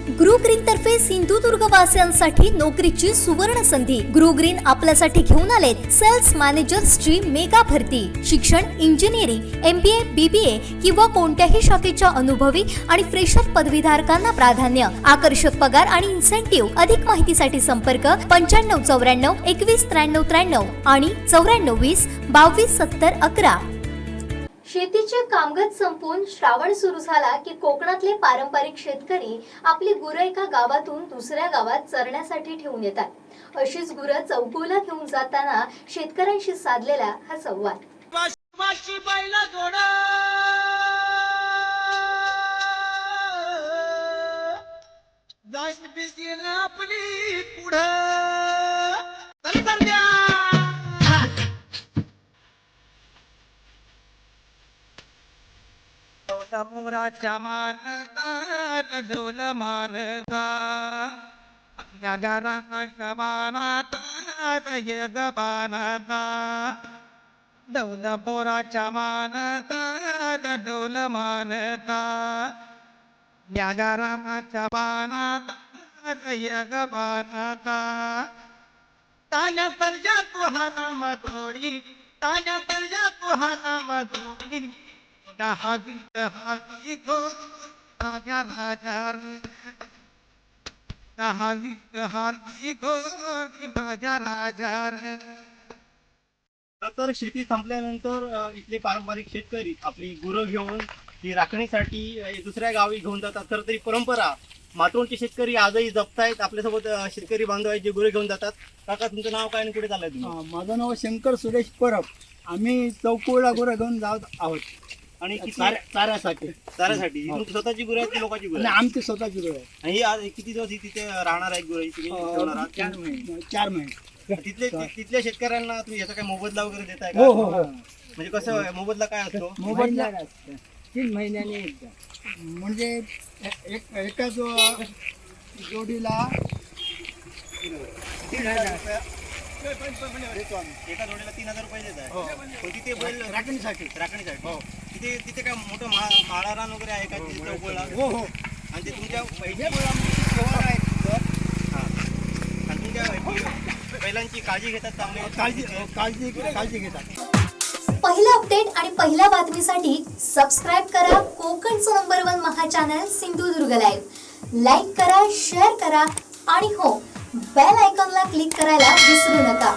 Grow green तर्फे सिंधुदुर्ग वासियांसाठी नोकरीची सुवर्ण संधी। ग्रो ग्रीन आपल्यासाठी घेऊन आलेत सेल्स मॅनेजर्सची मेगा भरती। शिक्षण इंजिनिअरिंग, MBA, BBA किंवा कोणत्याही शाखेच्या अनुभवी आणि फ्रेशर पदवीधारकांना प्राधान्य। आकर्षक पगार आणि इन्सेंटिव्ह। अधिक माहितीसाठी संपर्क 9594 21 93 93 आणि 94 20 22 70 11। शेतीचे कामकाज संपून श्रावण सुरू झाला की कोकणातले पारंपरिक शेतकरी आपली गुरं एका गावातून दुसऱ्या गावात चरण्यासाठी ठेवून येतात। अशीच गुरं चौकोला घेऊन जाताना शेतकऱ्यांशी साधलेला हा संवाद। मोराच्या मानता ढोल मारता गाराच्या मानता यग पानता ढोल मोराच्या मानता ढोल मारता गाराच्या मानता यग पानता तान्या तर्जा तुहाना मधोरी तान्या तर्जा तुहाना मधोरी तर शेती संपल्यानंतर इथले पारंपरिक शेतकरी आपली गुरं घेऊन ती राखणीसाठी दुसऱ्या गावी घेऊन जातात। तर तरी परंपरा मातोंडचे शेतकरी आजही जपतायत। आपल्यासोबत शेतकरी बांधव आहेत जे गुरं घेऊन जातात। काका, तुमचं नाव काय आणि कुठे चाललंय तुम्ही? माझं नाव शंकर सुरेश परब। आम्ही चौकोळा गुरं घेऊन जात आहोत आणि चाऱ्यासाठी। चाऱ्यासाठी स्वतःची गुरं आहेत की लोकांची गुरं आणि आहेत? आमची स्वतःची गुरं आहे। आणि ही आज किती दिवस ही तिथे राहणार आहे गुरं? तुम्ही ठेवणार आहात? 4 महिने। तिथल्या शेतकऱ्यांना तुम्ही याचा काय मोबदला वगैरे देताय का? हो हो हो। म्हणजे कसं मोबदला काय असतो? मोबदला 3 महिन्याने एकदा। म्हणजे एका जोडीला 3,000 रुपये देतो आम्ही। एका जोडीला 3,000 रुपये देत आहे। हो। पण तिथे बैल राखणीसाठी। हो। तिथे काय मोठं माळा रान वगैरे आहे का तिथे चौकोळला? हो हो। आणि ते तुमच्या व्यवहार आहे तिथं। हां, आणि तुमच्या बैलांची काळजी घेतात चांगली? काळजी घेतात। पहिला अपडेट आणि पहिल्या बातमीसाठी सबस्क्राइब करा कोकणचं नंबर 1 महा चॅनल सिंधुदुर्ग लाईव्ह। लाईक करा, शेअर करा आणि हो, बेल आयकॉनला क्लिक करायला विसरू नका।